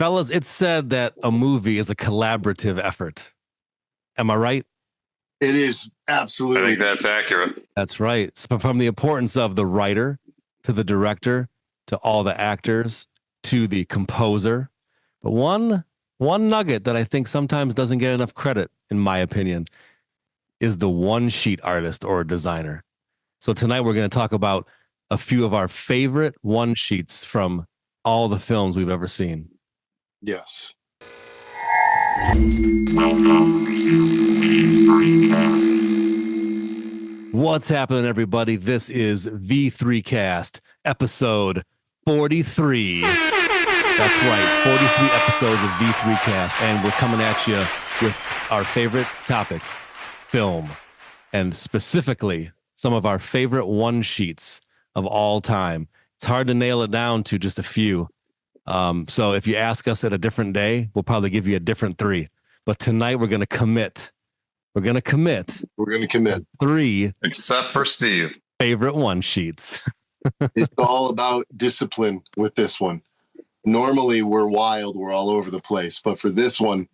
Fellas, it's said that a movie is a collaborative effort. Am I right? It is I absolutely. think that's accurate. That's right. So from the importance of the writer to the director to all the actors to the composer. But one nugget that I think sometimes doesn't get enough credit, in my opinion, is the one sheet artist or designer. So tonight we're going to talk about a few of our favorite one sheets from all the films we've ever seen. Yes. What's happening, everybody? This is V3Cast, episode 43. That's right, 43 episodes of V3Cast, and we're coming at you with our favorite topic, film, and specifically some of our favorite one sheets of all time. It's hard to nail it down to just a few. So if you ask us at a different day, we'll probably give you a different three. But tonight we're going to commit. We're going to commit 3 Except for Steve. favorite one sheets. It's all about discipline with this one. Normally we're wild, we're all over the place, but for this one,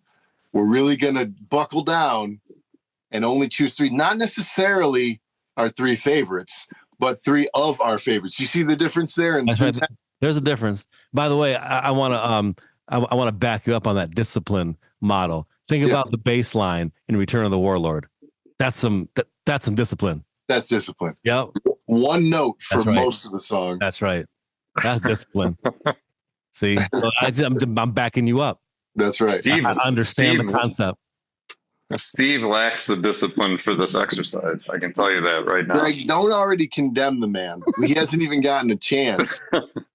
we're really going to buckle down and only choose 3. Not necessarily our 3 favorites, but 3 of our favorites. You see the difference there? And there's a difference. By the way, I want to back you up on that discipline model. Think about the bass line in Return of the Warlord. That's some discipline. That's discipline. Yep. One note for right. most of the song. That's right. That's discipline. See, so I'm backing you up. That's right. Steve, I understand the concept. Steve lacks the discipline for this exercise. I can tell you that right now. Greg, don't already condemn the man. He hasn't even gotten a chance.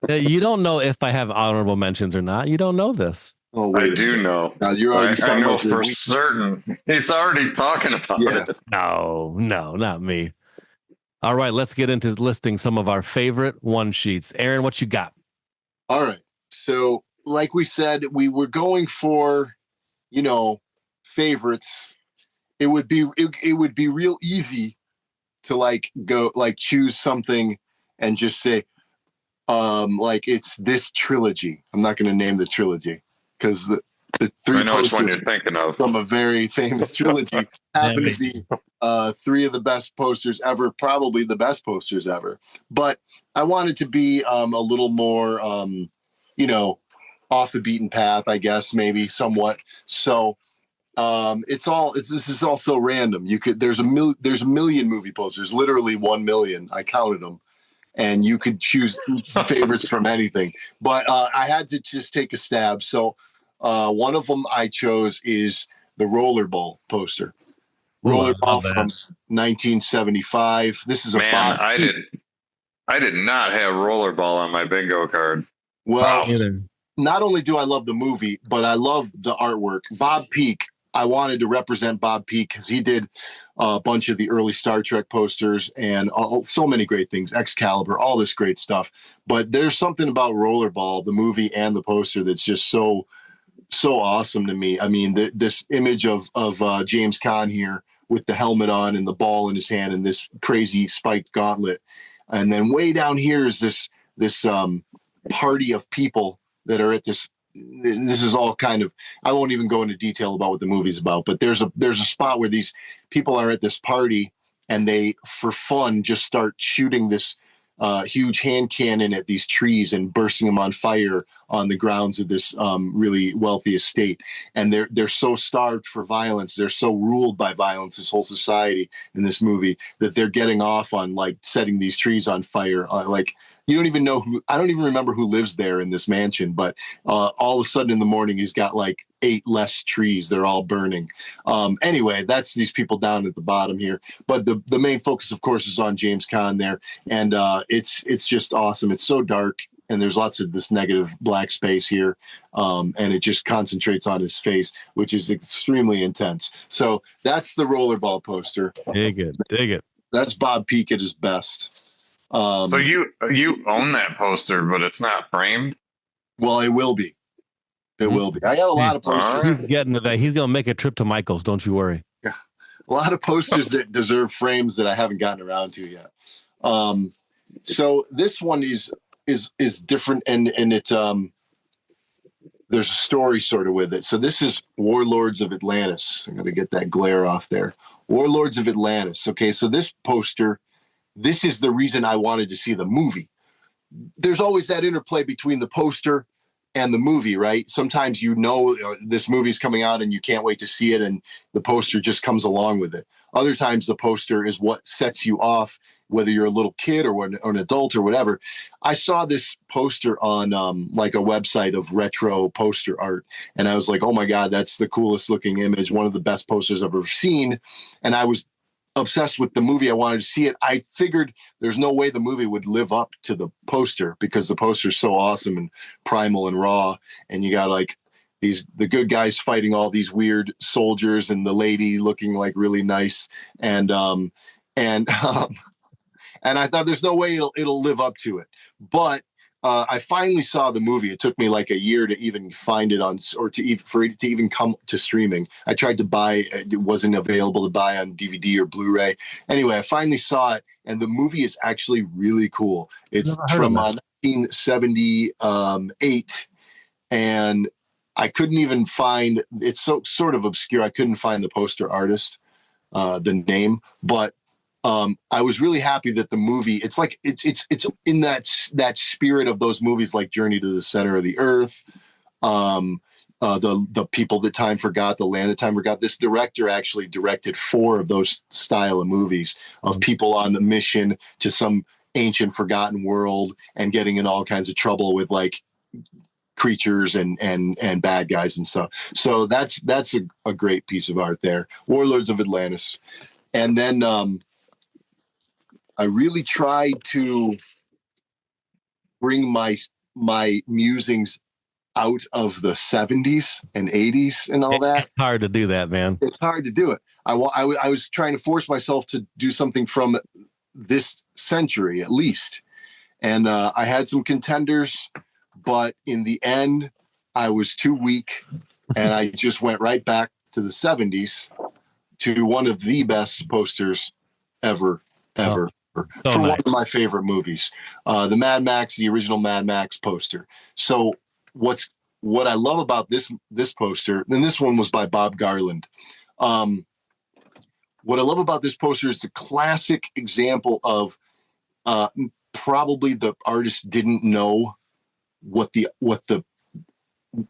You don't know if I have honorable mentions or not. You don't know this. Oh, I do know. Now, you're already I know for certain. He's already talking about it. No, not me. All right, let's get into listing some of our favorite one sheets. Aaron, what you got? All right. So, like we said, we were going for, favorites. It would be real easy to go choose something and just say, it's this trilogy. I'm not going to name the trilogy because the 3 I know which one you're thinking of from a very famous trilogy happen to be 3 of the best posters ever, probably the best posters ever. But I wanted to be a little more, off the beaten path, I guess, maybe somewhat. So this is all so random. There's a million movie posters, literally 1 million. I counted them. And you could choose favorites from anything. But I had to just take a stab. So one of them I chose is the Rollerball poster. Rollerball from 1975. This is a box. I did not have Rollerball on my bingo card. Well, not only do I love the movie, but I love the artwork. Bob Peak. I wanted to represent Bob Peak because he did a bunch of the early Star Trek posters and so many great things, Excalibur, all this great stuff. But there's something about Rollerball, the movie and the poster, that's just so awesome to me. I mean, this image of James Caan here with the helmet on and the ball in his hand and this crazy spiked gauntlet. And then way down here is this party of people that are at this. This is all kind of, I won't even go into detail about what the movie's about, but there's a spot where these people are at this party and they, for fun, just start shooting this huge hand cannon at these trees and bursting them on fire on the grounds of this really wealthy estate. And they're so starved for violence. They're so ruled by violence, this whole society in this movie, that they're getting off on setting these trees on fire. You don't even know I don't even remember who lives there in this mansion, but all of a sudden in the morning, he's got 8 less trees. They're all burning. Anyway, that's these people down at the bottom here. But the main focus, of course, is on James Caan there. And it's just awesome. It's so dark. And there's lots of this negative black space here. And it just concentrates on his face, which is extremely intense. So that's the Rollerball poster. Dig it. That's Bob Peak at his best. So you own that poster, but it's not framed? Well, it will be. It will be. I have a lot of posters. He's getting to that. He's going to make a trip to Michael's. Don't you worry. Yeah. A lot of posters that deserve frames that I haven't gotten around to yet. So this one is different, and it's there's a story sort of with it. So this is Warlords of Atlantis. I'm going to get that glare off there. Warlords of Atlantis. Okay, so this poster, this is the reason I wanted to see the movie. There's always that interplay between the poster and the movie, right? Sometimes this movie's coming out and you can't wait to see it, and the poster just comes along with it. Other times the poster is what sets you off, whether you're a little kid or an adult or whatever. I saw this poster on like a website of retro poster art, and I was like, oh my God, that's the coolest looking image, one of the best posters I've ever seen. And I was obsessed with the movie. I wanted to see it. I figured there's no way the movie would live up to the poster because the poster is so awesome and primal and raw. And you got like the good guys fighting all these weird soldiers and the lady looking like really nice. And I thought there's no way it'll live up to it. But I finally saw the movie. It took me like a year to even find it for it to even come to streaming. I tried to buy it wasn't available to buy on DVD or Blu-ray. Anyway, I finally saw it, and the movie is actually really cool. It's from 1978, and I couldn't even find. It's so sort of obscure. I couldn't find the poster artist, the name, but. I was really happy that the movie, it's like, it's in that spirit of those movies like Journey to the Center of the Earth, the People That Time Forgot, The Land That Time Forgot. This director actually directed 4 of those style of movies of people on a mission to some ancient forgotten world and getting in all kinds of trouble with like creatures and bad guys and stuff. So that's a great piece of art there. Warlords of Atlantis. And then, I really tried to bring my musings out of the 70s and 80s and all that. It's hard to do that, man. It's hard to do it. I was trying to force myself to do something from this century at least. And I had some contenders, but in the end, I was too weak. And I just went right back to the 70s to one of the best posters ever. For one of my favorite movies, the Mad Max, the original Mad Max poster. So what I love about this poster, and this one was by Bob Garland. What I love about this poster is the classic example of probably the artist didn't know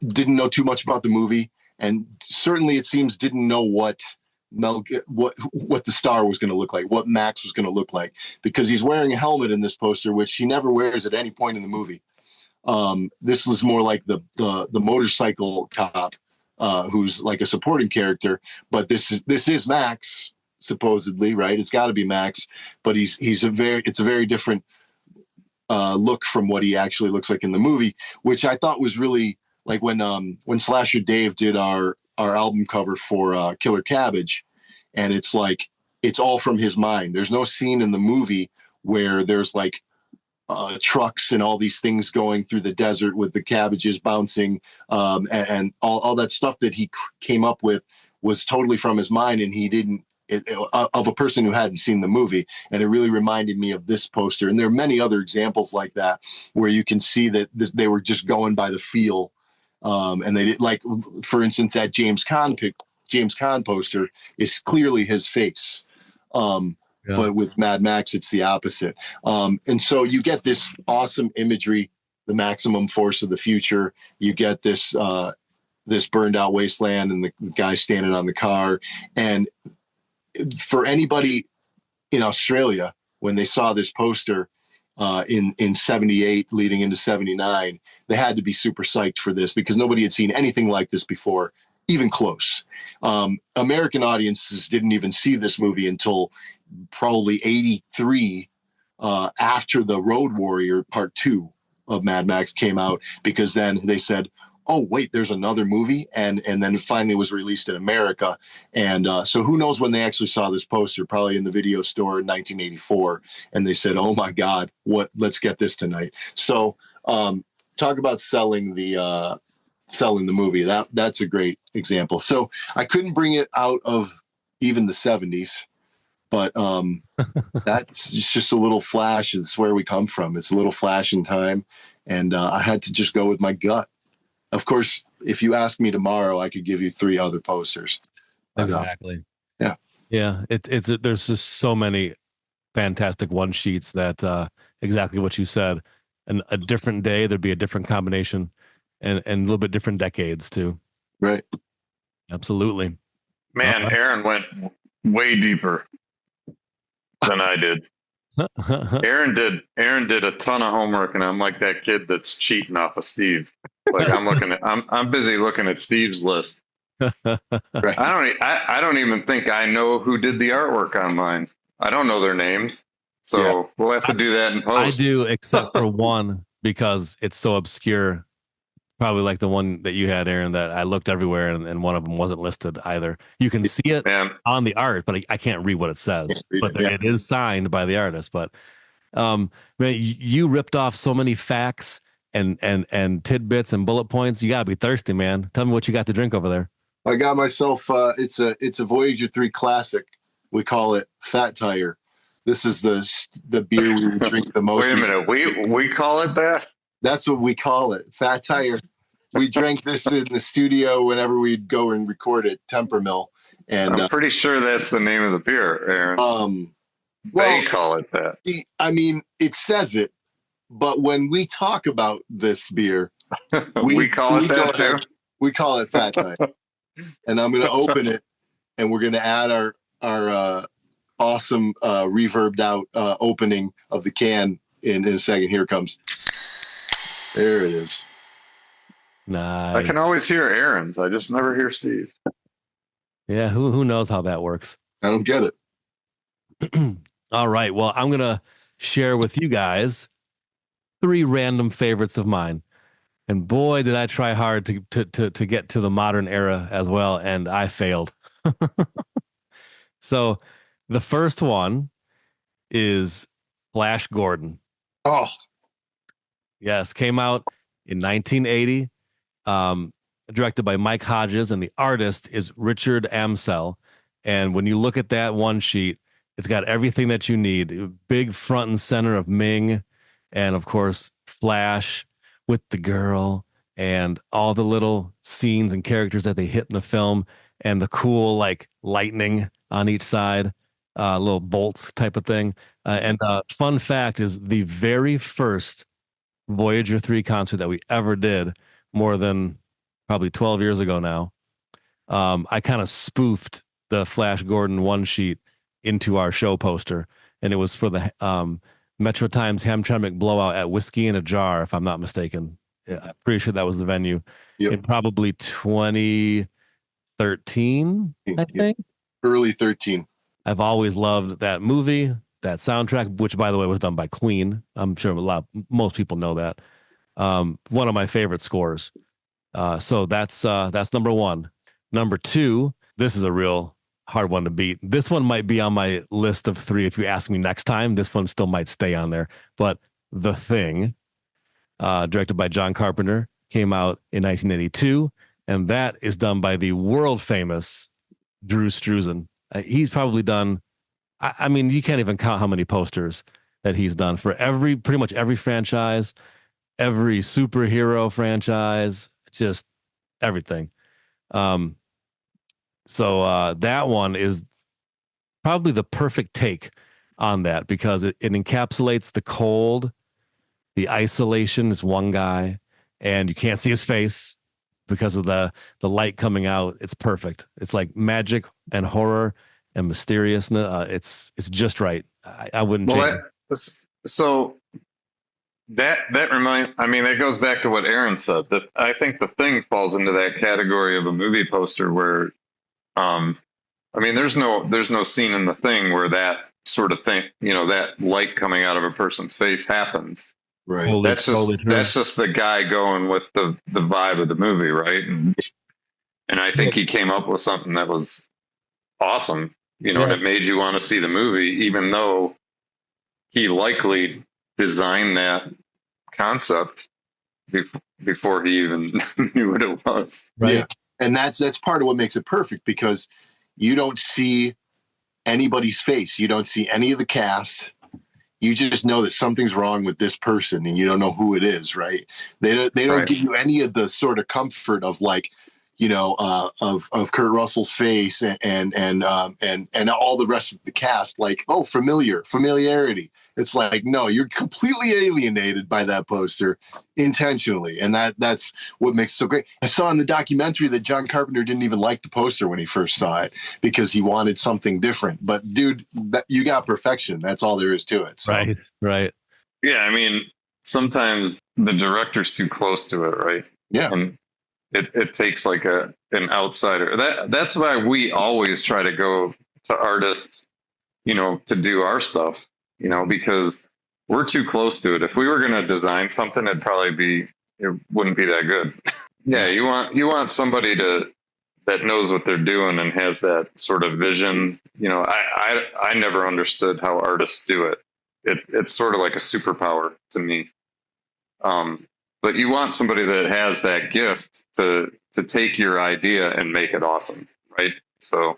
didn't know too much about the movie, and certainly it seems didn't know what the star was going to look like, what Max was going to look like, because he's wearing a helmet in this poster, which he never wears at any point in the movie. This was more like the motorcycle cop, who's like a supporting character, but this is Max supposedly, right? It's got to be Max, but it's a very different look from what he actually looks like in the movie, which I thought was really like when Slasher Dave did our album cover for Killer Cabbage, and it's like it's all from his mind. There's no scene in the movie where there's like trucks and all these things going through the desert with the cabbages bouncing, and all that stuff that he came up with was totally from his mind, and he didn't of a person who hadn't seen the movie. And it really reminded me of this poster, and there are many other examples like that where you can see that they were just going by the feel. And they did, like, for instance, that James Caan poster is clearly his face. But with Mad Max, it's the opposite. And so you get this awesome imagery, the maximum force of the future. You get this burned out wasteland and the guy standing on the car. And for anybody in Australia, when they saw this poster, in 78 leading into 79, they had to be super psyched for this because nobody had seen anything like this before, even close. American audiences didn't even see this movie until probably 83, after the Road Warrior Part 2 of Mad Max came out, because then they said, oh, wait, there's another movie. And then finally was released in America. And so who knows when they actually saw this poster, probably in the video store in 1984. And they said, oh my God, let's get this tonight. So talk about selling the movie. That's a great example. So I couldn't bring it out of even the 70s, but it's just a little flash. It's where we come from. It's a little flash in time. And I had to just go with my gut. Of course, if you ask me tomorrow, I could give you 3 other posters. Exactly. Yeah. Yeah. It's there's just so many fantastic one sheets that exactly what you said. And a different day, there'd be a different combination and a little bit different decades too. Right. Absolutely. Man, Aaron went way deeper than I did. Aaron did a ton of homework, and I'm like that kid that's cheating off of Steve. Like I'm busy looking at Steve's list. Right. I don't even think I know who did the artwork on mine. I don't know their names. So we'll have to do that in post. I do, except for one, because it's so obscure. Probably like the one that you had, Aaron, that I looked everywhere and one of them wasn't listed either. You can see it on the art, but I can't read what it says. But it is signed by the artist. But man, you ripped off so many facts and tidbits and bullet points. You gotta be thirsty, man. Tell me what you got to drink over there. I got myself. It's a Voyager 3 Classic. We call it Fat Tire. This is the beer we drink the most. Wait a minute, we call it that? That's what we call it, Fat Tire. We drank this in the studio whenever we'd go and record at Temper Mill. And I'm pretty sure that's the name of the beer, Aaron. They call it that. I mean, it says it, but when we talk about this beer, we call it that too. We call it Fat Tire. And I'm going to open it, and we're going to add our awesome reverbed out opening of the can in a second. Here it comes. There it is. Nice. I can always hear Aaron's. I just never hear Steve. Yeah, who knows how that works? I don't get it. All right. Well, I'm gonna share with you guys 3 random favorites of mine. And boy, did I try hard to get to the modern era as well, and I failed. So the first one is Flash Gordon. Oh, yes, came out in 1980, directed by Mike Hodges, and the artist is Richard Amsel. And when you look at that one sheet, it's got everything that you need. Big front and center of Ming, and of course Flash with the girl, and all the little scenes and characters that they hit in the film, and the cool like lightning on each side, little bolts type of thing. And fun fact is the very first Voyager 3 concert that we ever did, more than probably 12 years ago now, I kind of spoofed the Flash Gordon one sheet into our show poster, and it was for the Metro Times Hamtramck Blowout at Whiskey in a Jar, if I'm not mistaken. Yeah, I'm pretty sure that was the venue. In probably 2013, I think. Early 13. I've always loved that movie, that soundtrack, which by the way was done by Queen. I'm sure most people know that. One of my favorite scores. So that's number 1. Number 2, this is a real hard one to beat. This one might be on my list of 3. If you ask me next time, this one still might stay on there. But The Thing, directed by John Carpenter, came out in 1982, and that is done by the world famous Drew Struzan. He's probably done, I mean, you can't even count how many posters that he's done for pretty much every franchise, every superhero franchise, just everything. So that one is probably the perfect take on that, because it encapsulates the cold, the isolation is one guy, and you can't see his face because of the light coming out. It's perfect. It's like magic and horror and mysteriousness. It's just right. I wouldn't change it. So that goes back to what Aaron said, that I think The Thing falls into that category of a movie poster where there's no scene in The Thing where that sort of thing, that light coming out of a person's face happens. Right. That's just the guy going with the vibe of the movie, right? And I think he came up with something that was awesome, and it made you want to see the movie, even though he likely designed that concept before he even knew what it was. Right. Yeah. And that's part of what makes it perfect, because you don't see anybody's face. You don't see any of the cast. you just know that something's wrong with this person and you don't know who it is, right? They don't give you any of the sort of comfort of like, of Kurt Russell's face and all the rest of the cast, like, oh, familiarity. It's like, no, you're completely alienated by that poster intentionally. And that's what makes it so great. I saw in the documentary that John Carpenter didn't even like the poster when he first saw it because he wanted something different. But dude, you got perfection. That's all there is to it. So. Right. Yeah, I mean, sometimes the director's too close to it, right? Yeah. And it takes like an outsider. That's why we always try to go to artists, to do our stuff. Because we're too close to it. If we were going to design something, it wouldn't be that good. Yeah, you want somebody that knows what they're doing and has that sort of vision. I never understood how artists do it. It's sort of like a superpower to me. But you want somebody that has that gift to take your idea and make it awesome, right? So.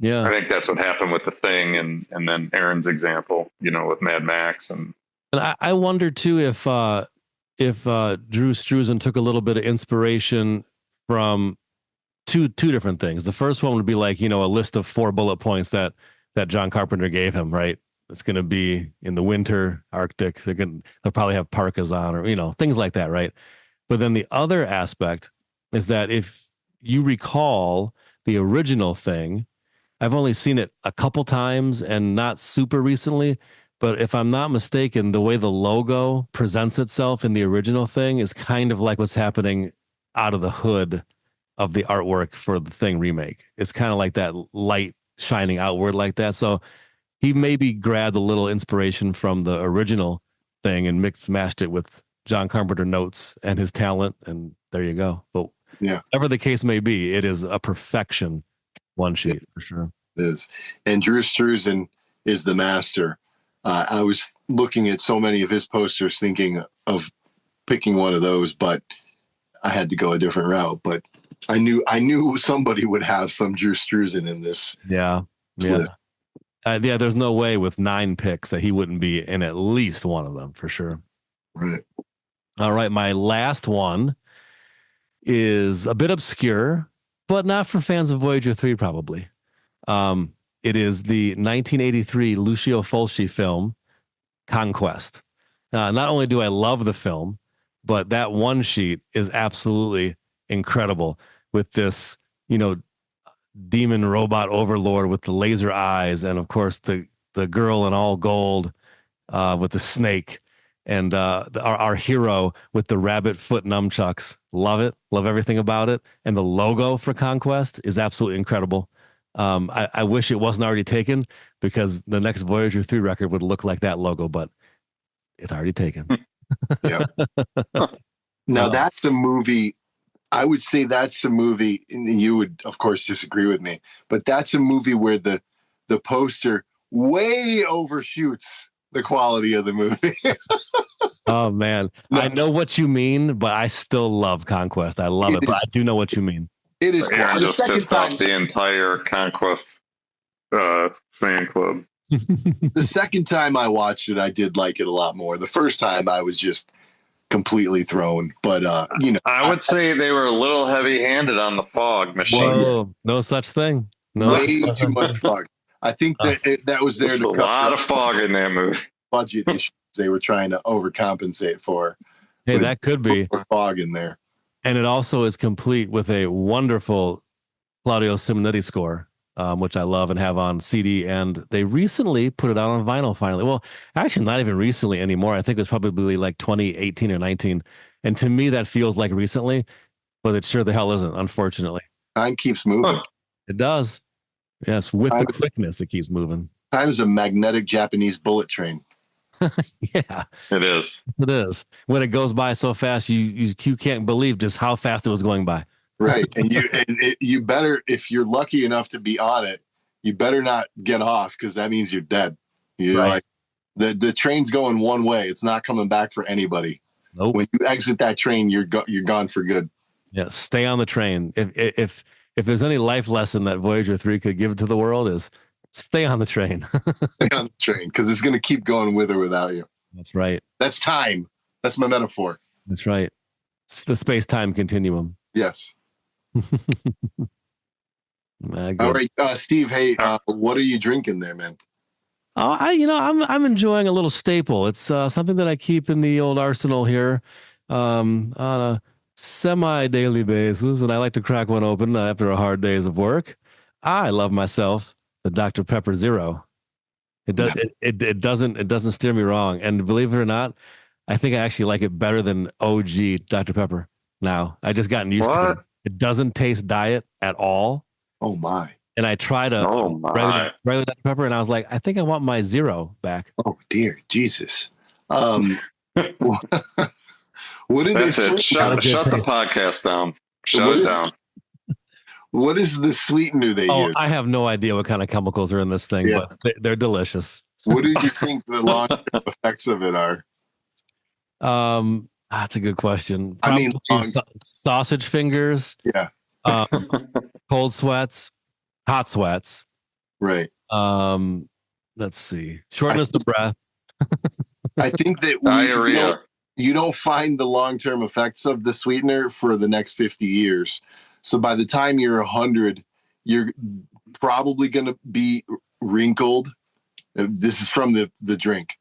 Yeah, I think that's what happened with The Thing, and then Aaron's example, with Mad Max, and I wonder too if Drew Struzan took a little bit of inspiration from two different things. The first one would be like a list of 4 bullet points that John Carpenter gave him. Right, it's going to be in the winter, Arctic. They'll probably have parkas on, or things like that, right? But then the other aspect is that if you recall the original Thing. I've only seen it a couple times and not super recently, but if I'm not mistaken, the way the logo presents itself in the original Thing is kind of like what's happening out of the hood of the artwork for the Thing remake. It's kind of like that light shining outward like that. So he maybe grabbed a little inspiration from the original Thing and mashed it with John Carpenter notes and his talent, and there you go. But yeah, whatever the case may be, it is a perfection. One sheet for sure. It is. And Drew Struzan is the master. I was looking at so many of his posters thinking of picking one of those, but I had to go a different route. But I knew somebody would have some Drew Struzan in this. Yeah. There's no way with 9 picks that he wouldn't be in at least one of them for sure. Right. All right. My last one is a bit obscure, but not for fans of Voyager 3, probably. It is the 1983 Lucio Fulci film, Conquest. Not only do I love the film, but that one sheet is absolutely incredible with this, demon robot overlord with the laser eyes. And of course, the girl in all gold with the snake. And our hero with the rabbit foot nunchucks. Love it. Love everything about it. And the logo for Conquest is absolutely incredible. I wish it wasn't already taken because the next Voyager 3 record would look like that logo, but it's already taken. Yeah. Now that's a movie. I would say that's a movie, and you would, of course, disagree with me, but that's a movie where the poster way overshoots the quality of the movie. Oh man, no. I know what you mean, but I still love Conquest. I love it, but I do know what you mean. It is. Aaron just pissed off the entire Conquest fan club. The second time I watched it, I did like it a lot more. The first time, I was just completely thrown. But I would say they were a little heavy-handed on the fog machine. Whoa, no such thing. No, way too much fog. I think that was there. There's a lot of fog in that movie. Budget issues they were trying to overcompensate for. Hey, that could be fog in there. And it also is complete with a wonderful Claudio Simonetti score, which I love and have on CD. And they recently put it out on vinyl finally. Well, actually, not even recently anymore. I think it was probably like 2018 or 19. And to me, that feels like recently, but it sure the hell isn't, unfortunately. Time keeps moving. It does. Yes, with the quickness, it keeps moving. Time is a magnetic Japanese bullet train. Yeah, it is. It is. When it goes by so fast, you can't believe just how fast it was going by. Right, and you better, if you're lucky enough to be on it, you better not get off because that means you're dead. Right. Like, the train's going one way; it's not coming back for anybody. Nope. When you exit that train, you're gone for good. Yeah, stay on the train. If there's any life lesson that Voyager 3 could give to the world is Stay on the train. Stay on the train because it's going to keep going with or without you. That's right. That's time. That's my metaphor. That's right. It's the space-time continuum. Yes. All right, Steve. Hey, what are you drinking there, man? Oh, I'm enjoying a little staple. It's something that I keep in the old arsenal here, on a semi-daily basis, and I like to crack one open after a hard days of work. I love myself the Dr. Pepper Zero. It does it doesn't steer me wrong, and believe it or not, I think I actually like it better than OG Dr. Pepper. Now I just gotten used to it. It doesn't taste diet at all. Oh my! And I tried regular Dr. Pepper, and I was like, I think I want my zero back. Oh dear, Jesus! What did they say? Shut the podcast down. Shut it down. What is the sweetener they use? I have no idea what kind of chemicals are in this thing, but they're delicious. What do you think the long-term effects of it are? That's a good question. Probably sausage fingers. Yeah. Cold sweats, hot sweats. Right. Let's see. Shortness of breath. I think that you don't find the long-term effects of the sweetener for the next 50 years. So by the time you're 100, you're probably going to be wrinkled. This is from the drink.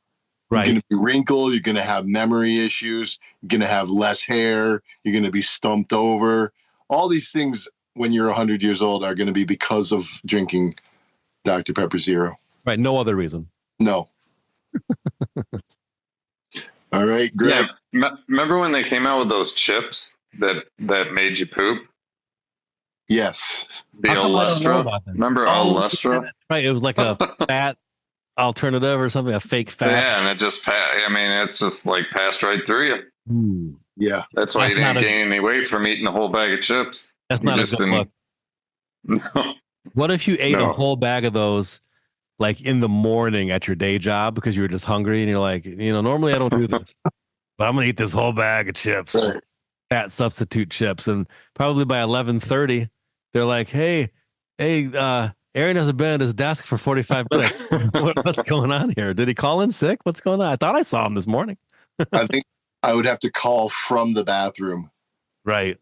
Right. You're going to be wrinkled. You're going to have memory issues. You're going to have less hair. You're going to be stumped over. All these things when you're 100 years old are going to be because of drinking Dr. Pepper Zero. Right. No other reason. No. All right, Greg. Yeah. Remember when they came out with those chips that made you poop? Yes. The Olestra. Remember Olestra? Right. It was like a fat alternative or something, a fake fat. Yeah, and it just, it's just like passed right through you. Yeah. That's why you didn't gain any weight from eating a whole bag of chips. That's not a good look. No. What if you ate a whole bag of those like in the morning at your day job because you were just hungry and you're like, normally I don't do this, but I'm going to eat this whole bag of chips, fat substitute chips. And probably by 11:30, they're like, hey, Aaron hasn't been at his desk for 45 minutes. What's going on here? Did he call in sick? What's going on? I thought I saw him this morning. I think I would have to call from the bathroom. Right.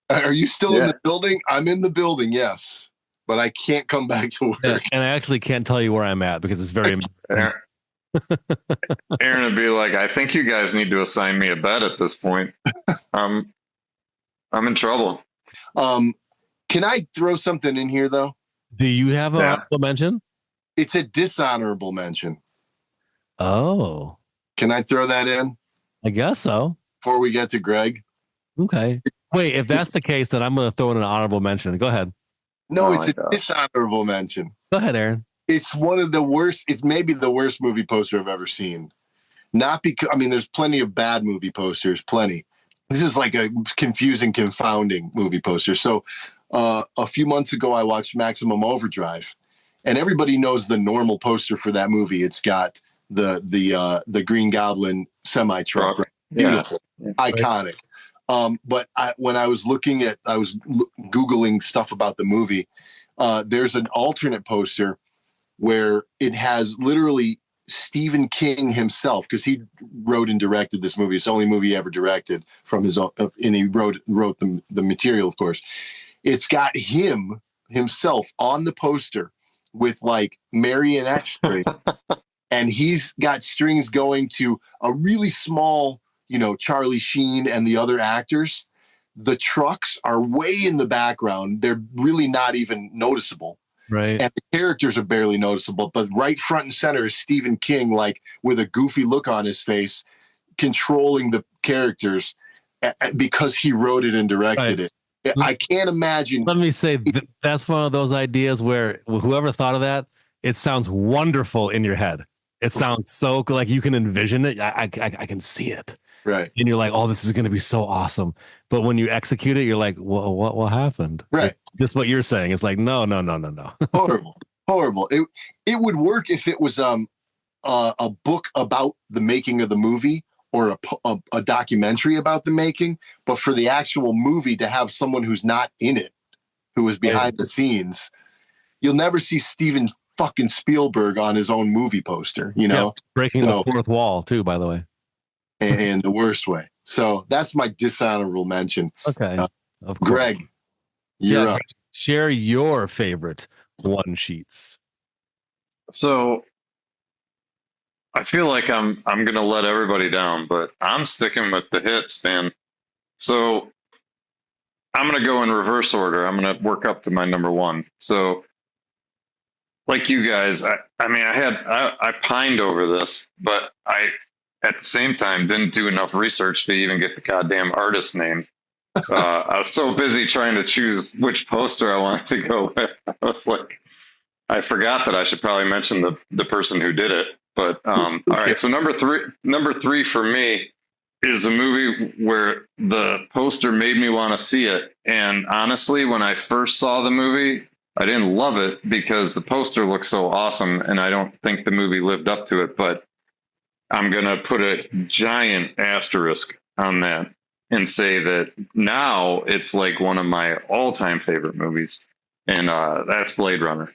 Are you still in the building? I'm in the building, yes. But I can't come back to work. Yeah, and I actually can't tell you where I'm at because it's very Aaron would be like, I think you guys need to assign me a bed at this point. I'm in trouble. Can I throw something in here, though? Do you have an honorable mention? It's a dishonorable mention. Oh. Can I throw that in? I guess so. Before we get to Greg? Okay. Wait, if that's the case, then I'm going to throw in an honorable mention. Go ahead. No, it's a dishonorable mention. Go ahead, Aaron. It's one of the worst. It's maybe the worst movie poster I've ever seen. Not because, there's plenty of bad movie posters, plenty. This is like a confusing, confounding movie poster. So a few months ago, I watched Maximum Overdrive, and everybody knows the normal poster for that movie. It's got the Green Goblin semi-truck. Right? Beautiful, iconic. But when I was Googling stuff about the movie, there's an alternate poster where it has literally Stephen King himself, because he wrote and directed this movie. It's the only movie he ever directed from his own, and he wrote the material, of course. It's got himself on the poster with like marionette string, and he's got strings going to a really small, Charlie Sheen and the other actors. The trucks are way in the background. They're really not even noticeable. Right. And the characters are barely noticeable, but right front and center is Stephen King, like with a goofy look on his face, controlling the characters because he wrote it and directed it. I can't imagine. Let me say, that's one of those ideas where whoever thought of that, it sounds wonderful in your head. It sounds so like you can envision it. I can see it. Right. And you're like, oh, this is going to be so awesome. But when you execute it, you're like, well, what happened? Right. It's just what you're saying. It's like, no. Horrible. It would work if it was a book about the making of the movie or a documentary about the making. But for the actual movie to have someone who's not in it, who is behind the scenes, you'll never see Steven fucking Spielberg on his own movie poster, you know? Yeah, breaking the fourth wall too, by the way. In the worst way. So that's my dishonorable mention. Okay. Of course. Greg, you're up. Share your favorite one sheets. So I feel like I'm gonna let everybody down, but I'm sticking with the hits, man. So I'm gonna go in reverse order. I'm gonna work up to my number one. So like you guys, I pined over this, but I at the same time didn't do enough research to even get the goddamn artist name. I was so busy trying to choose which poster I wanted to go with. I was like, I forgot that I should probably mention the person who did it. But all right, so number three for me is a movie where the poster made me want to see it. And honestly, when I first saw the movie, I didn't love it because the poster looked so awesome, and I don't think the movie lived up to it. But I'm gonna put a giant asterisk on that and say that now it's like one of my all-time favorite movies, and that's Blade Runner.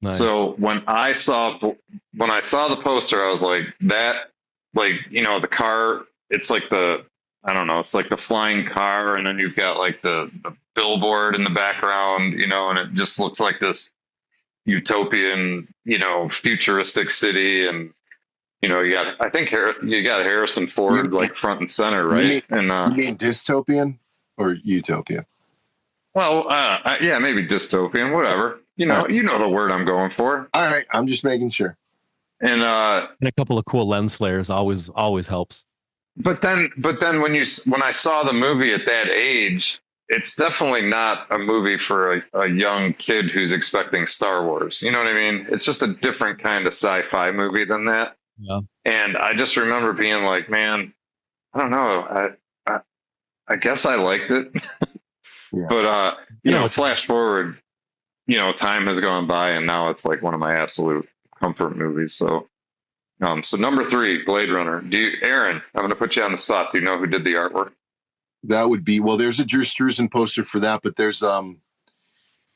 Nice. So when I saw the poster, I was like, that, like, you know, the car, it's like it's like the flying car, and then you've got like the billboard in the background, you know, and it just looks like this utopian, you know, futuristic city, and you know, you got Harrison Ford like front and center, right? You mean dystopian or utopian? Well, yeah, maybe dystopian, whatever. You know the word I'm going for. All right, I'm just making sure. And a couple of cool lens flares always helps. But then when I saw the movie at that age, it's definitely not a movie for a young kid who's expecting Star Wars. You know what I mean? It's just a different kind of sci-fi movie than that. Yeah. And I just remember being like, man, I don't know. I guess I liked it. Yeah. But, you know, flash forward, you know, time has gone by, and now it's like one of my absolute comfort movies. So, so number 3, Blade Runner. Aaron, I'm going to put you on the spot. Do you know who did the artwork? That would be, well, there's a Drew Struzan poster for that, but there's,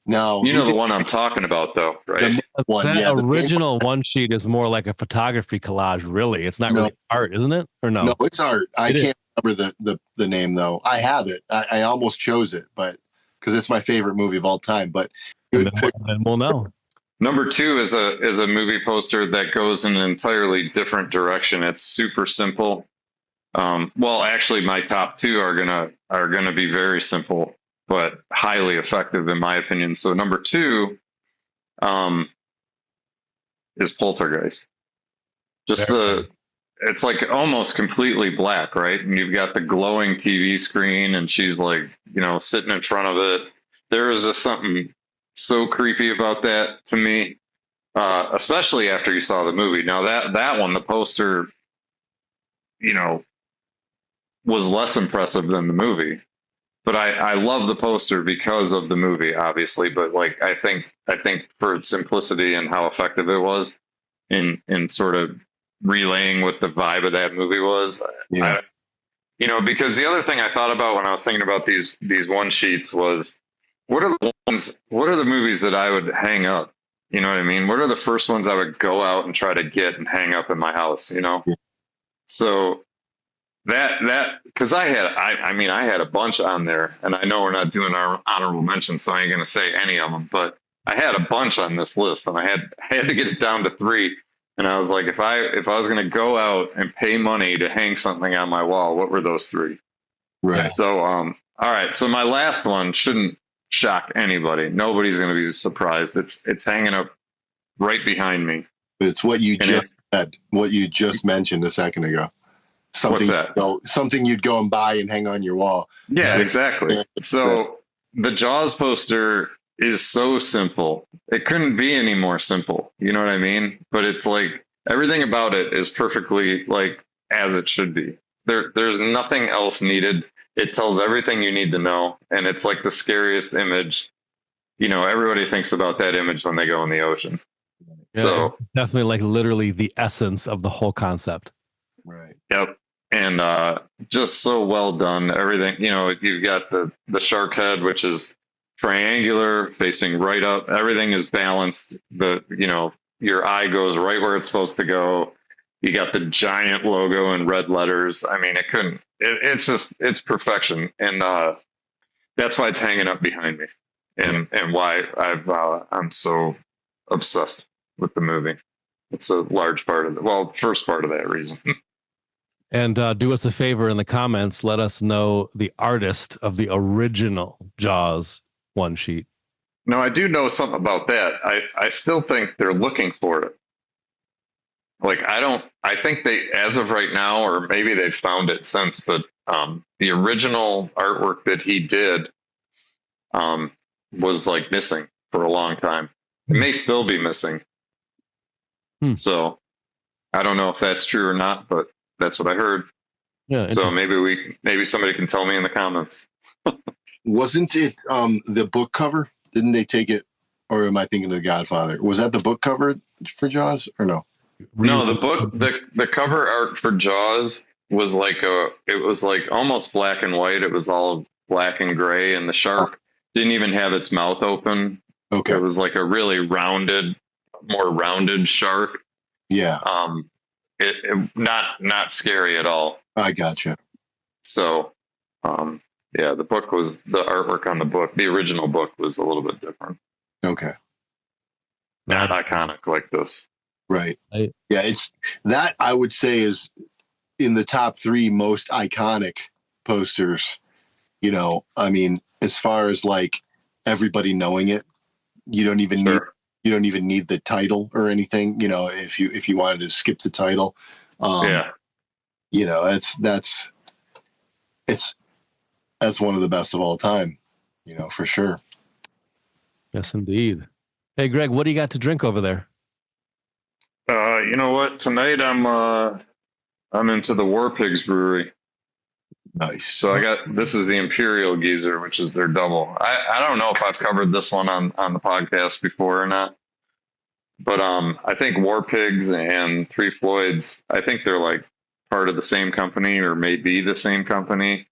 no. You know the one I'm talking about, though, right? The original one sheet is more like a photography collage, really. It's not really art, isn't it? Or no? No, it's art. I can't remember the name, though. I have it. I almost chose it, but because it's my favorite movie of all time. But then we'll know. Number 2 is a movie poster that goes in an entirely different direction. It's super simple. Well, actually, my top 2 are gonna be very simple, but highly effective in my opinion. So number 2 is Poltergeist. It's like almost completely black, right? And you've got the glowing TV screen, and she's like, you know, sitting in front of it. There is just something so creepy about that to me, especially after you saw the movie. Now that one, the poster, you know, was less impressive than the movie. But I love the poster because of the movie, obviously. But like I think for its simplicity and how effective it was in sort of relaying what the vibe of that movie was. Yeah. You know, because the other thing I thought about when I was thinking about these one sheets was what are the movies that I would hang up? You know what I mean? What are the first ones I would go out and try to get and hang up in my house, you know? Yeah. So that because I had a bunch on there, and I know we're not doing our honorable mentions, so I ain't gonna say any of them, but I had a bunch on this list, and I had to get it down to 3. And I was like, if I was gonna go out and pay money to hang something on my wall, what were those 3? Right. So all right. So my last one shouldn't shock anybody. Nobody's gonna be surprised. It's hanging up right behind me. It's what you just said. What you just mentioned a second ago. What's that? Something you'd go and buy and hang on your wall. Yeah, exactly. So the Jaws poster is so simple. It couldn't be any more simple. You know what I mean? But it's like everything about it is perfectly like as it should be. There's nothing else needed. It tells everything you need to know. And it's like the scariest image. You know, everybody thinks about that image when they go in the ocean. Yeah, so definitely like literally the essence of the whole concept. Right. Yep. And just so well done. Everything, you know, you've got the shark head, which is triangular, facing right up. Everything is balanced. Your eye goes right where it's supposed to go. You got the giant logo in red letters. I mean, it's perfection. And that's why it's hanging up behind me, and why I'm so obsessed with the movie. It's a large part of first part of that reason. And do us a favor in the comments. Let us know the artist of the original Jaws one sheet. No, I do know something about that. I still think they're looking for it. Like, I think they, as of right now, or maybe they've found it since, but the original artwork that he did was like missing for a long time. It may still be missing. So I don't know if that's true or not, but that's what I heard. Yeah. So maybe somebody can tell me in the comments. Wasn't it the book cover? Didn't they take it, or am I thinking of The Godfather? Was that the book cover for Jaws, or no? No, the book, the cover art for Jaws was it was like almost black and white. It was all black and gray, and the shark didn't even have its mouth open. Okay. It was like a really more rounded shark. Yeah. It not scary at all. I gotcha. So, yeah, the artwork on the book, the original book was a little bit different. Okay. Not iconic like this. Right. Yeah, it's that I would say is in the top 3 most iconic posters. I mean, as far as like everybody knowing it, you don't even need the title or anything. If you wanted to skip the title, that's one of the best of all time. For sure. Yes, indeed. Hey, Greg, what do you got to drink over there? You know what? Tonight I'm into the War Pigs Brewery. Nice. So this is the Imperial Geezer, which is their double. I don't know if I've covered this one on the podcast before or not, but I think War Pigs and Three Floyds, I think they're like part of the same company or maybe the same company.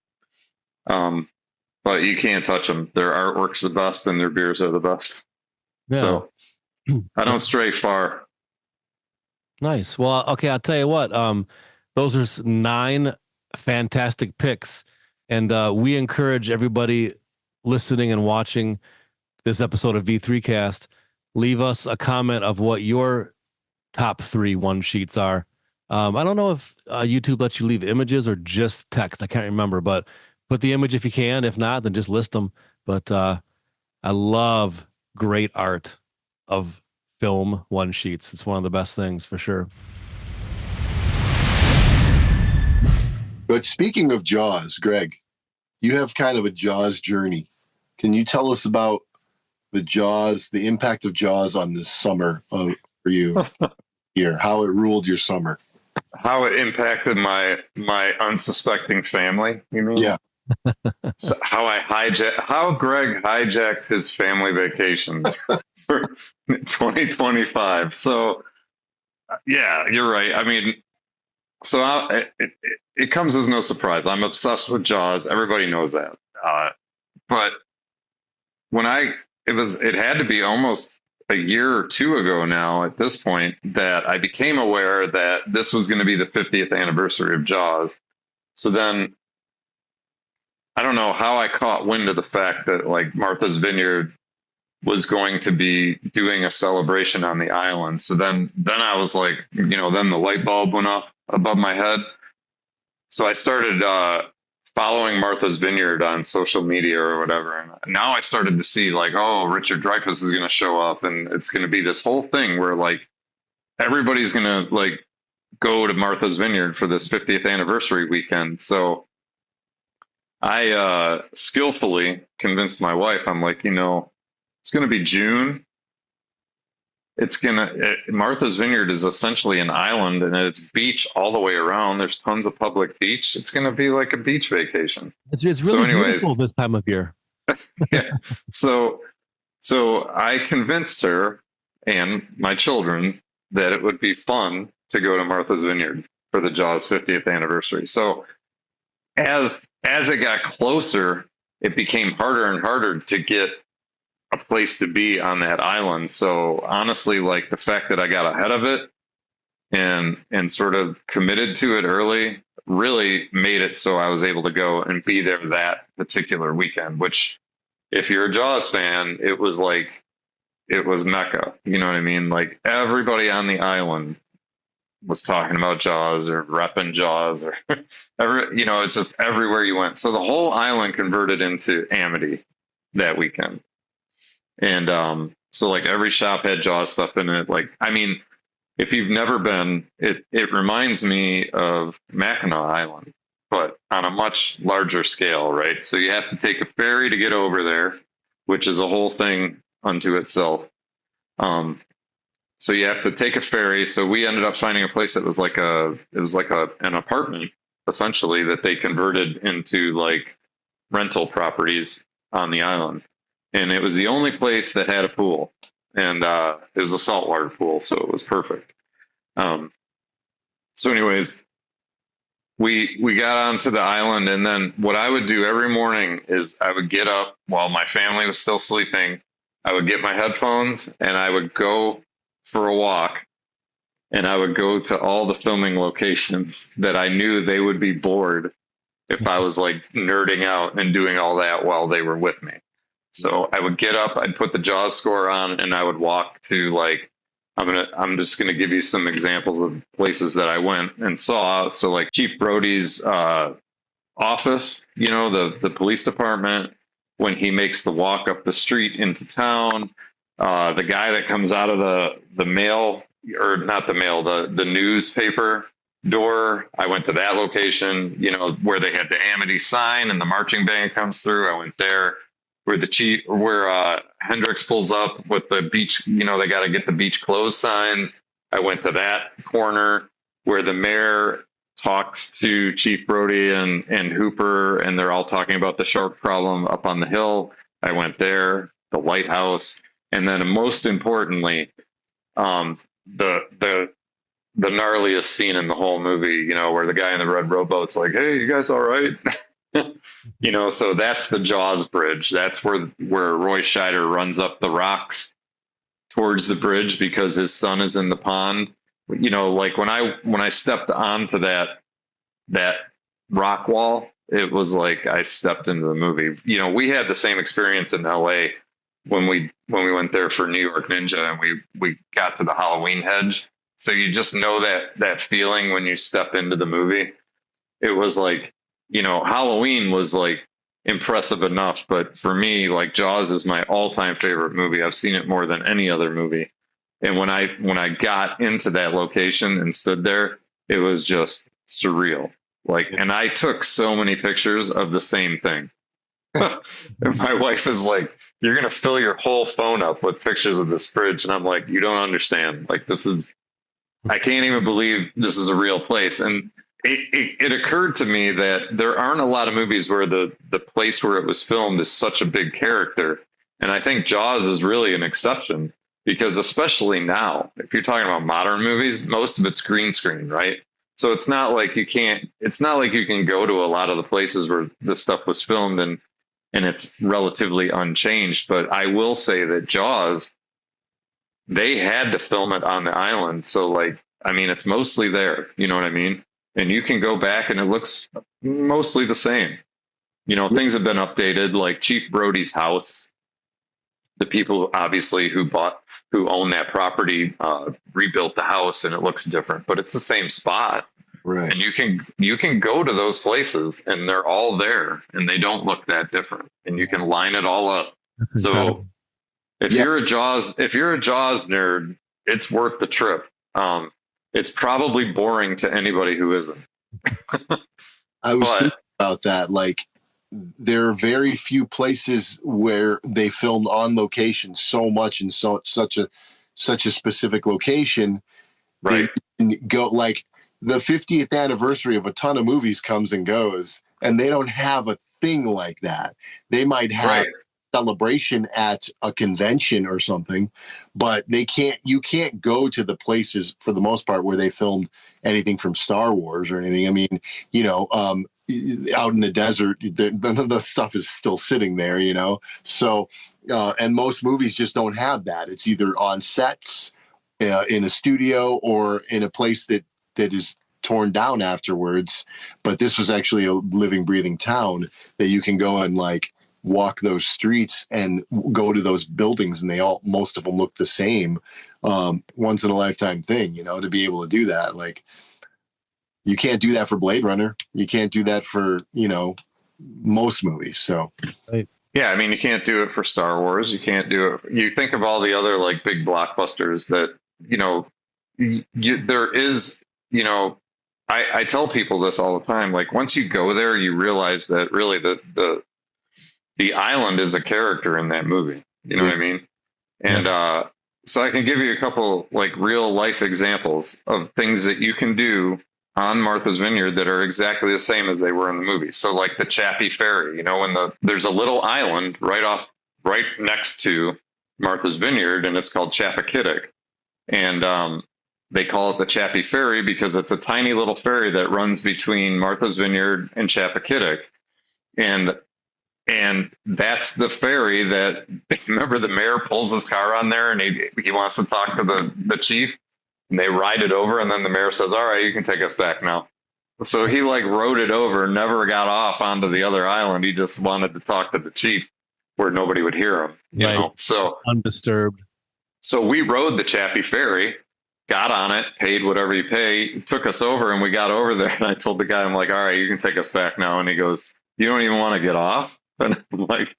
But you can't touch them. Their artwork's the best and their beers are the best. Yeah. So I don't stray far. Nice. Well, okay, I'll tell you what. Those are 9 fantastic picks, and we encourage everybody listening and watching this episode of V3 Cast, leave us a comment of what your top 3 one sheets are. I don't know if YouTube lets you leave images or just text. I can't remember, but put the image if you can. If not, then just list them. But I love great art of film one sheets. It's one of the best things for sure. But speaking of Jaws, Greg, you have kind of a Jaws journey. Can you tell us about the impact of Jaws on this summer for you here, how it ruled your summer? How it impacted my unsuspecting family, you mean? Yeah. So how Greg hijacked his family vacation for 2025. So yeah, you're right. I mean, so it comes as no surprise. I'm obsessed with Jaws. Everybody knows that. But when it had to be almost a year or 2 ago now at this point that I became aware that this was going to be the 50th anniversary of Jaws. So then I don't know how I caught wind of the fact that like Martha's Vineyard was going to be doing a celebration on the island. So then I was like, then the light bulb went off above my head. So I started following Martha's Vineyard on social media or whatever. And now I started to see like, oh, Richard Dreyfuss is going to show up, and it's going to be this whole thing where like everybody's going to like go to Martha's Vineyard for this 50th anniversary weekend. So I skillfully convinced my wife, I'm like, it's going to be June. Martha's Vineyard is essentially an island, and it's beach all the way around. There's tons of public beach. It's going to be like a beach vacation. It's really beautiful this time of year. Yeah. So I convinced her and my children that it would be fun to go to Martha's Vineyard for the Jaws 50th anniversary. So as it got closer, it became harder and harder to get a place to be on that island. So honestly, like the fact that I got ahead of it and sort of committed to it early really made it so I was able to go and be there that particular weekend, which if you're a Jaws fan, it was like it was Mecca. You know what I mean? Like everybody on the island was talking about Jaws or repping Jaws or it's just everywhere you went. So the whole island converted into Amity that weekend. And so like every shop had Jaws stuff in it. Like, I mean, if you've never been, it reminds me of Mackinac Island, but on a much larger scale, right? So you have to take a ferry to get over there, which is a whole thing unto itself. So you have to take a ferry. So we ended up finding a place that was like an apartment essentially that they converted into like rental properties on the island. And it was the only place that had a pool, and it was a saltwater pool. So it was perfect. So anyways, we got onto the island, and then what I would do every morning is I would get up while my family was still sleeping. I would get my headphones and I would go for a walk, and I would go to all the filming locations that I knew they would be bored if I was like nerding out and doing all that while they were with me. So I would get up, I'd put the Jaws score on, and I would walk to like, I'm just gonna give you some examples of places that I went and saw. So like Chief Brody's office, the police department, when he makes the walk up the street into town, the guy that comes out of the mail, or not the mail, the newspaper door. I went to that location, where they had the Amity sign and the marching band comes through. I went there. Where Hendrix pulls up with the beach, they got to get the beach closed signs. I went to that corner where the mayor talks to Chief Brody and Hooper, and they're all talking about the shark problem up on the hill. I went there, the lighthouse, and then most importantly, the gnarliest scene in the whole movie, where the guy in the red rowboat's like, "Hey, you guys all right?" So that's the Jaws bridge. That's where Roy Scheider runs up the rocks towards the bridge because his son is in the pond. Like when I stepped onto that rock wall, it was like I stepped into the movie. We had the same experience in LA when we went there for New York Ninja, and we got to the Halloween hedge. So you just know that feeling when you step into the movie. It was like, Halloween was like impressive enough, but for me, like Jaws is my all-time favorite movie. I've seen it more than any other movie. And when I got into that location and stood there, it was just surreal. Like, and I took so many pictures of the same thing. And my wife is like, "You're going to fill your whole phone up with pictures of this bridge." And I'm like, "You don't understand. Like, I can't even believe this is a real place." And it occurred to me that there aren't a lot of movies where the place where it was filmed is such a big character. And I think Jaws is really an exception, because especially now, if you're talking about modern movies, most of it's green screen, right? So it's not like you can go to a lot of the places where this stuff was filmed and it's relatively unchanged. But I will say that Jaws, they had to film it on the island. So like, I mean, it's mostly there, you know what I mean? And you can go back and it looks mostly the same. Things have been updated, like Chief Brody's house. The people obviously who own that property rebuilt the house, and it looks different, but it's the same spot. Right. And you can go to those places and they're all there and they don't look that different. And you can line it all up. That's incredible. So if you're a Jaws nerd, it's worth the trip. It's probably boring to anybody who isn't. I was thinking about that. Like, there are very few places where they filmed on location so much in such a specific location. Right. They can go, like, the 50th anniversary of a ton of movies comes and goes, and they don't have a thing like that. They might have celebration at a convention or something, but you can't go to the places for the most part where they filmed anything from Star Wars or anything. I mean, out in the desert, none of the stuff is still sitting there, you know? So, and most movies just don't have that. It's either on sets, in a studio, or in a place that is torn down afterwards. But this was actually a living, breathing town that you can go and like walk those streets and go to those buildings, and most of them look the same. Once in a lifetime thing, you know, to be able to do that. Like, you can't do that for Blade Runner. You can't do that for, you know, most movies. So, Right. Yeah, I mean, you can't do it for Star Wars. You can't do it. You think of all the other like big blockbusters that, you know, there is, you know, I tell people this all the time. Like, once you go there, you realize that really the island is a character in that movie. You know what I mean? And so I can give you a couple like real life examples of things that you can do on Martha's Vineyard that are exactly the same as they were in the movie. So like the Chappie Ferry, you know, there's a little island right next to Martha's Vineyard, and it's called Chappaquiddick. And they call it the Chappie Ferry because it's a tiny little ferry that runs between Martha's Vineyard and Chappaquiddick. And that's the ferry that, remember, the mayor pulls his car on there and he wants to talk to the chief. And they ride it over, and then the mayor says, "All right, you can take us back now." So he like rode it over, never got off onto the other island. He just wanted to talk to the chief where nobody would hear him, you know? So undisturbed. So we rode the Chappie Ferry, got on it, paid whatever you pay, it took us over, and we got over there. And I told the guy, I'm like, "All right, you can take us back now." And he goes, "You don't even want to get off?" And I'm like,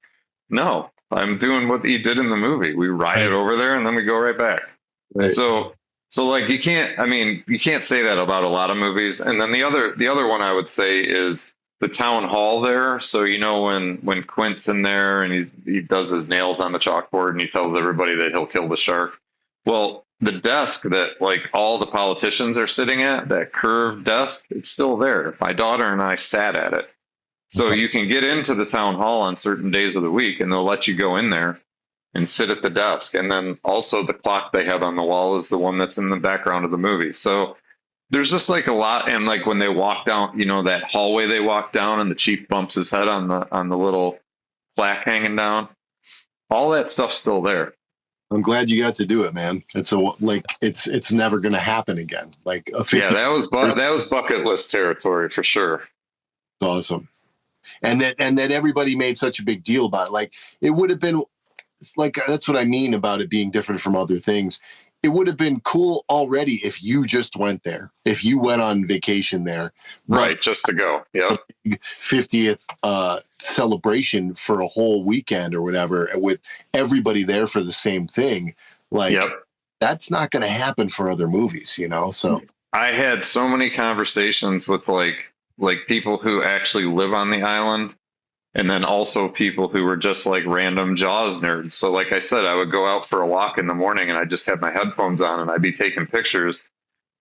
"No, I'm doing what he did in the movie. We ride it over there, and then we go right back." Right. So like you can't say that about a lot of movies. And then the other one I would say is the town hall there. So, you know, when Quint's in there and he does his nails on the chalkboard and he tells everybody that he'll kill the shark. Well, the desk that like all the politicians are sitting at, that curved desk, it's still there. My daughter and I sat at it. So you can get into the town hall on certain days of the week, and they'll let you go in there and sit at the desk. And then also the clock they have on the wall is the one that's in the background of the movie. So there's just like a lot. And like when they walk down, you know, that hallway they walk down and the chief bumps his head on the little plaque hanging down, all that stuff's still there. I'm glad you got to do it, man. It's never going to happen again. Like that was bucket list territory for sure. It's awesome. And that everybody made such a big deal about it. Like, it would have been, like, that's what I mean about it being different from other things. It would have been cool already if you just went there, if you went on vacation there. Right, just to go. Yeah. 50th celebration for a whole weekend or whatever, with everybody there for the same thing. Like, that's not going to happen for other movies, you know? So I had so many conversations with like people who actually live on the island. And then also people who were just like random Jaws nerds. So like I said, I would go out for a walk in the morning and I just have my headphones on and I'd be taking pictures.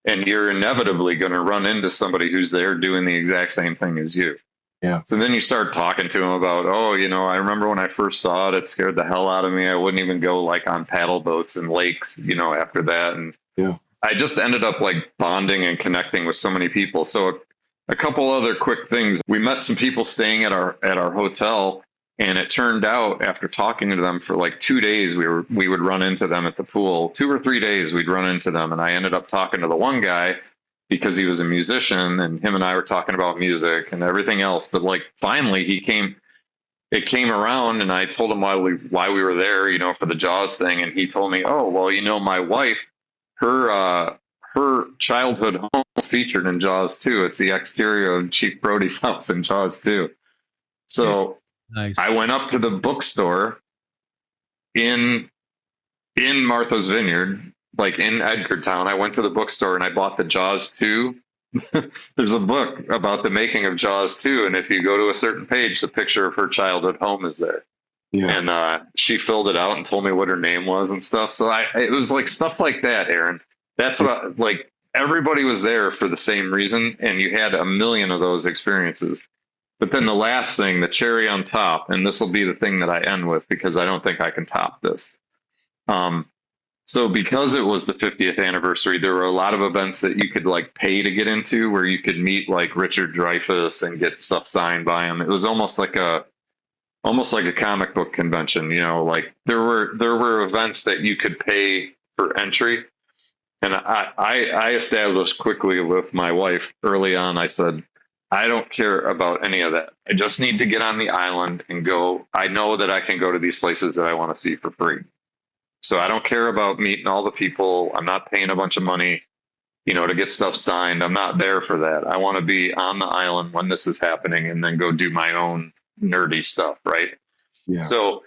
And you're inevitably going to run into somebody who's there doing the exact same thing as you. Yeah. So then you start talking to them about, oh, you know, I remember when I first saw it, it scared the hell out of me. I wouldn't even go like on paddle boats and lakes, you know, after that. And I just ended up like bonding and connecting with so many people. So a couple other quick things. We met some people staying at our hotel, and it turned out after talking to them for like 2 days, we would run into them at the pool. 2 or 3 days we'd run into them, and I ended up talking to the one guy because he was a musician, and him and I were talking about music and everything else. But like finally it came around, and I told him why we were there, you know, for the Jaws thing, and he told me, "Oh, well, you know, my wife, her childhood home is featured in Jaws 2. It's the exterior of Chief Brody's house in Jaws 2. So nice. I went up to the bookstore in Martha's Vineyard, like in Edgartown. I went to the bookstore and I bought the Jaws 2. There's a book about the making of Jaws 2. And if you go to a certain page, the picture of her childhood home is there. Yeah. And she filled it out and told me what her name was and stuff. So it was like stuff like that, Aaron. That's what like everybody was there for the same reason, and you had a million of those experiences. But then the last thing, the cherry on top, and this will be the thing that I end with because I don't think I can top this. So because it was the 50th anniversary, there were a lot of events that you could like pay to get into, where you could meet like Richard Dreyfuss and get stuff signed by him. It was almost like a comic book convention, you know, like there were events that you could pay for entry. And I established quickly with my wife early on. I said, I don't care about any of that. I just need to get on the island and go. I know that I can go to these places that I want to see for free. So I don't care about meeting all the people. I'm not paying a bunch of money, you know, to get stuff signed. I'm not there for that. I want to be on the island when this is happening and then go do my own nerdy stuff, right? Yeah. So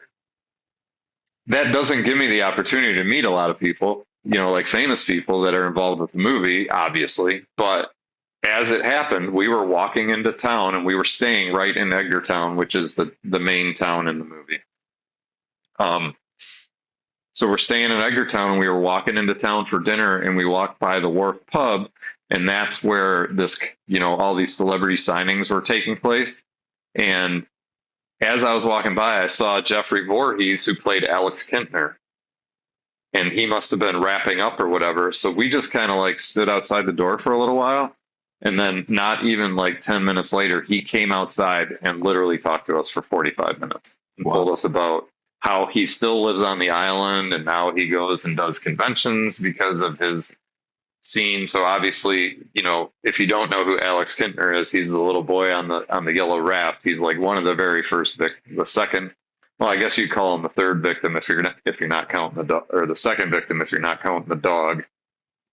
that doesn't give me the opportunity to meet a lot of people, you know, like famous people that are involved with the movie, obviously. But as it happened, we were walking into town and we were staying right in Edgartown, which is the main town in the movie. So we're staying in Edgartown and we were walking into town for dinner and we walked by the Wharf Pub, and that's where this, you know, all these celebrity signings were taking place. And as I was walking by, I saw Jeffrey Voorhees, who played Alex Kintner, and he must have been wrapping up or whatever. So we just kind of like stood outside the door for a little while. And then not even like 10 minutes later, he came outside and literally talked to us for 45 minutes and told us about how he still lives on the island and now he goes and does conventions because of his scene. So obviously, you know, if you don't know who Alex Kintner is, he's the little boy on the yellow raft. He's like one of the very first the second. Well, I guess you call him the third victim if you're not counting the dog, or the second victim if you're not counting the dog.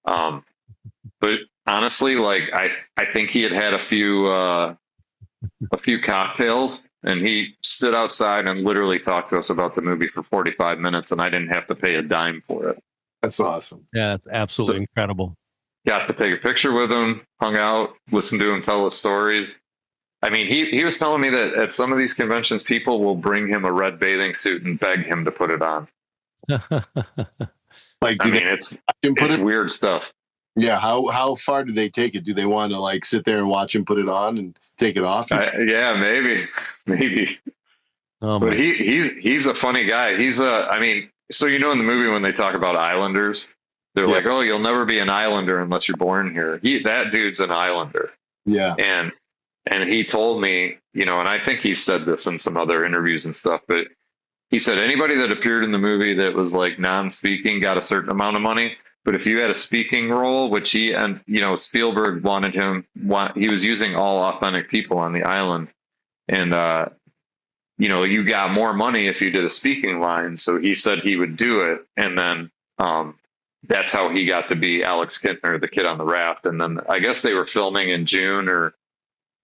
But honestly, like I think he had a few cocktails and he stood outside and literally talked to us about the movie for 45 minutes, and I didn't have to pay a dime for it. That's awesome. Yeah, it's absolutely incredible. Got to take a picture with him, hung out, listened to him tell his stories. I mean, he was telling me that at some of these conventions, people will bring him a red bathing suit and beg him to put it on. Like, it's weird stuff. Yeah. How far do they take it? Do they want to like sit there and watch him put it on and take it off? Yeah, maybe. But he's a funny guy. So, you know, in the movie, when they talk about islanders, they're like, oh, you'll never be an islander unless you're born here. That dude's an islander. Yeah. And he told me, you know, and I think he said this in some other interviews and stuff, but he said anybody that appeared in the movie that was like non-speaking got a certain amount of money. But if you had a speaking role, which Spielberg he was using all authentic people on the island. And, you got more money if you did a speaking line. So he said he would do it. And then that's how he got to be Alex Kintner, the kid on the raft. And then I guess they were filming in June or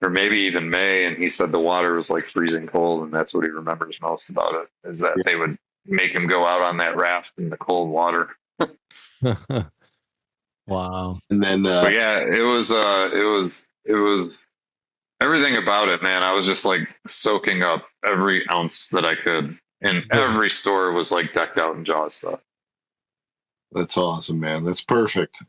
maybe even May. And he said the water was like freezing cold. And that's what he remembers most about it, is that they would make him go out on that raft in the cold water. Wow. And then but yeah, it was everything about it, man. I was just like soaking up every ounce that I could, and every store was like decked out in Jaws stuff. That's awesome, man. That's perfect.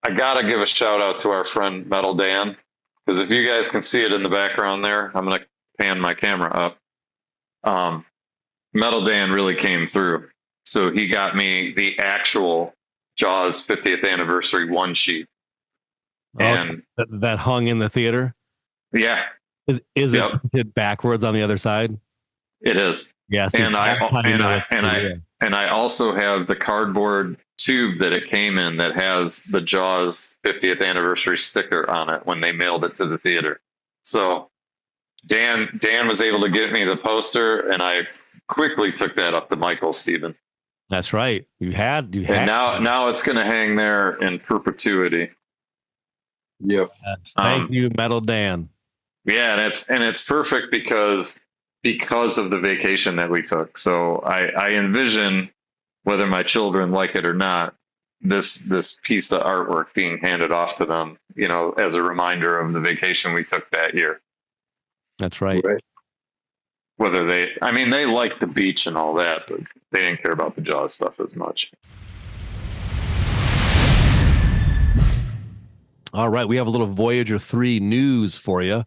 I gotta give a shout out to our friend Metal Dan, because if you guys can see it in the background there, I'm gonna pan my camera up. Metal Dan really came through. So he got me the actual Jaws 50th anniversary one sheet. And that hung in the theater? Yeah. Is it printed backwards on the other side? It is. Yeah. And I also have the cardboard tube that it came in that has the Jaws 50th anniversary sticker on it when they mailed it to the theater. So Dan was able to get me the poster, and I quickly took that up to Michael, Steven. That's right. You had. And now it's going to hang there in perpetuity. Yep. Yes. Thank you, Metal Dan. Yeah, and it's perfect because of the vacation that we took. So I envision, whether my children like it or not, this piece of artwork being handed off to them, you know, as a reminder of the vacation we took that year. That's right. Whether they liked the beach and all that, but they didn't care about the Jaws stuff as much. All right. We have a little Voyager 3 news for you.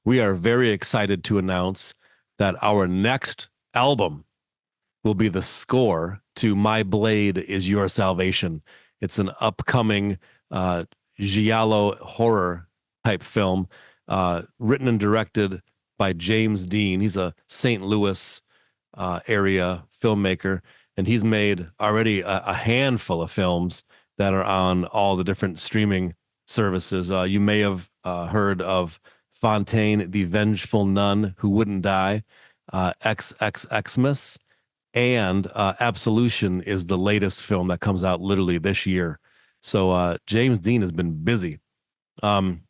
We are very excited to announce that our next album will be the score to My Blade is Your Salvation. It's an upcoming giallo horror type film, written and directed by James Dean. He's a St. Louis area filmmaker, and he's made already a handful of films that are on all the different streaming services. You may have heard of Fontaine, the Vengeful Nun Who Wouldn't Die, Xmas, and Absolution is the latest film that comes out literally this year. So James Dean has been busy. Some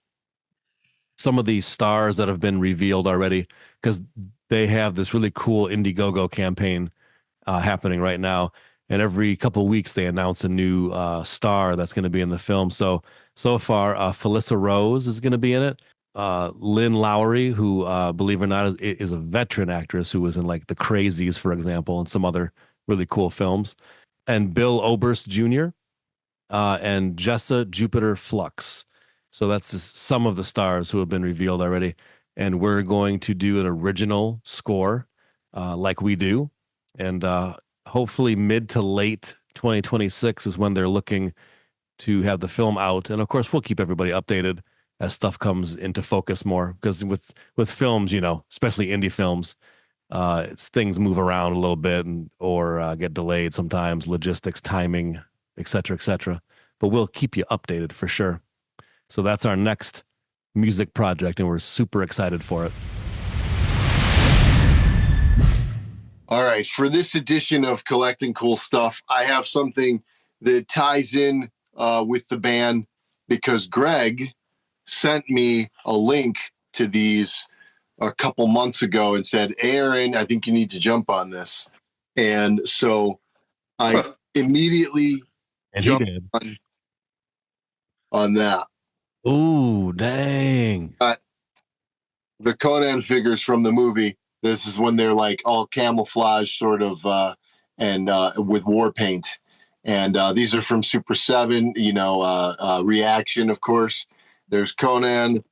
of these stars that have been revealed already, because they have this really cool Indiegogo campaign happening right now, and every couple of weeks they announce a new star that's going to be in the film. So far, Felissa Rose is going to be in it. Lynn Lowry, who believe it or not is a veteran actress who was in like The Crazies, for example, and some other really cool films, and Bill Oberst Jr. And Jessa Jupiter Flux. So that's just some of the stars who have been revealed already. And we're going to do an original score like we do. And hopefully mid to late 2026 is when they're looking to have the film out. And of course, we'll keep everybody updated as stuff comes into focus more. Because with films, you know, especially indie films, things move around a little bit or get delayed sometimes, logistics, timing, et cetera, et cetera. But we'll keep you updated for sure. So that's our next music project, and we're super excited for it. All right. For this edition of Collecting Cool Stuff, I have something that ties in with the band, because Greg sent me a link to these a couple months ago and said, Aaron, I think you need to jump on this. And so I immediately jumped on that. Ooh, dang. The Conan figures from the movie. This is when they're like all camouflage sort of and with war paint. And these are from Super 7, Reaction, of course. There's Conan,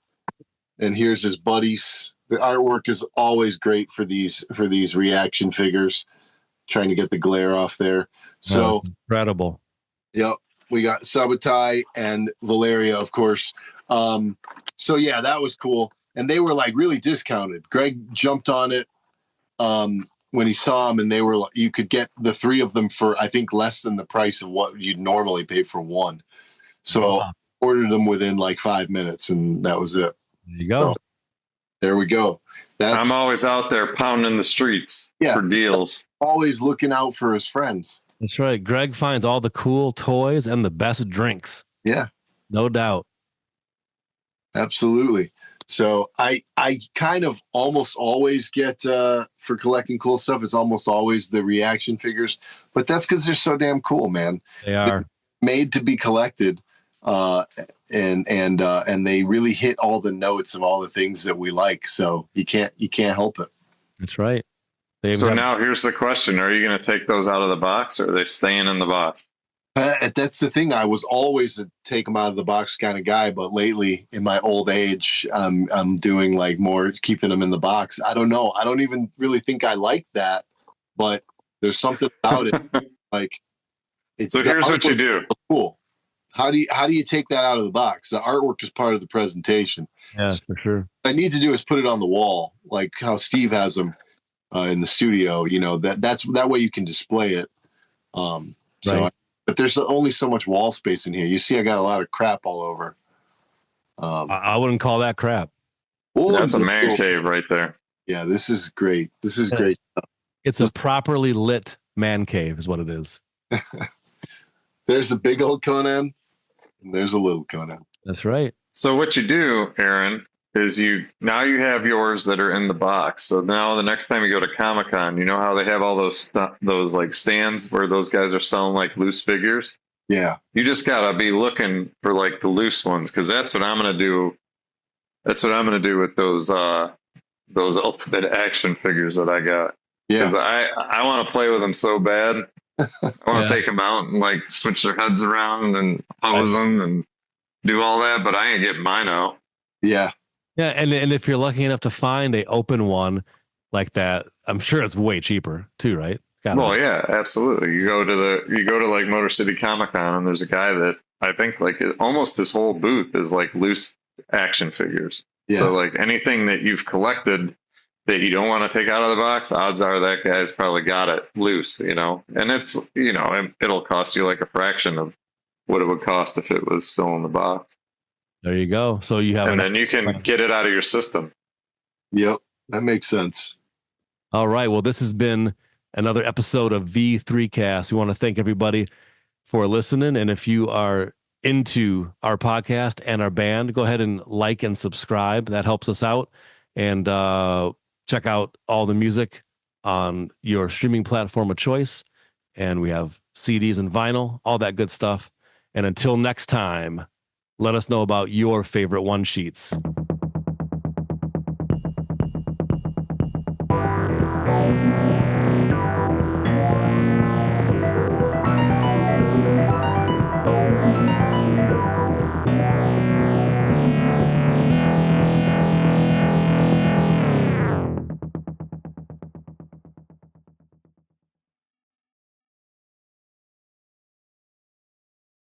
and here's his buddies. The artwork is always great for these Reaction figures. Trying to get the glare off there. So incredible. Yep. We got Sabatai and Valeria, of course. So yeah, that was cool. And they were like really discounted. Greg jumped on it when he saw them, and you could get the three of them for, I think, less than the price of what you'd normally pay for one. So ordered them within like 5 minutes, and that was it. There you go. So, there we go. I'm always out there pounding the streets for deals. Always looking out for his friends. That's right. Greg finds all the cool toys and the best drinks. Yeah. No doubt. Absolutely. So I kind of almost always get, for collecting cool stuff, it's almost always the Reaction figures. But that's because they're so damn cool, man. They are. They're made to be collected. And they really hit all the notes of all the things that we like. So you can't help it. That's right. So now here's the question. Are you going to take those out of the box, or are they staying in the box? That's the thing. I was always a take them out of the box kind of guy, but lately in my old age, I'm doing like more keeping them in the box. I don't know. I don't even really think I like that, but there's something about it. Like, so here's what you do. Cool. How do you take that out of the box? The artwork is part of the presentation. Yeah, for sure. What I need to do is put it on the wall, like how Steve has them in the studio. You know, that way you can display it. Right. But there's only so much wall space in here. You see, I got a lot of crap all over. I wouldn't call that crap. That's a man cave right there. Yeah, this is great. This is great stuff. It's a properly lit man cave is what it is. There's a big old Conan, and there's a little Conan. That's right. So what you do, Aaron, is you have yours that are in the box. So now the next time you go to Comic-Con, you know how they have all those like stands where those guys are selling like loose figures? Yeah. You just gotta be looking for like the loose ones, because that's what I'm gonna do. That's what I'm gonna do with those Ultimate Action figures that I got. Yeah. Because I want to play with them so bad. I want to take them out and like switch their heads around and pose them and do all that, but I ain't getting mine out. Yeah. Yeah, and if you're lucky enough to find a open one like that, I'm sure it's way cheaper too, right? Well, yeah, absolutely. You go to like Motor City Comic Con, and there's a guy that I think like almost his whole booth is like loose action figures. Yeah. So like anything that you've collected that you don't want to take out of the box, odds are that guy's probably got it loose, and it's, it'll cost you like a fraction of what it would cost if it was still in the box. There you go. So you have, and then you can get it out of your system. Yep. That makes sense. All right. Well, this has been another episode of V3Cast. We want to thank everybody for listening. And if you are into our podcast and our band, go ahead and like and subscribe. That helps us out. And check out all the music on your streaming platform of choice. And we have CDs and vinyl, all that good stuff. And until next time, let us know about your favorite one sheets.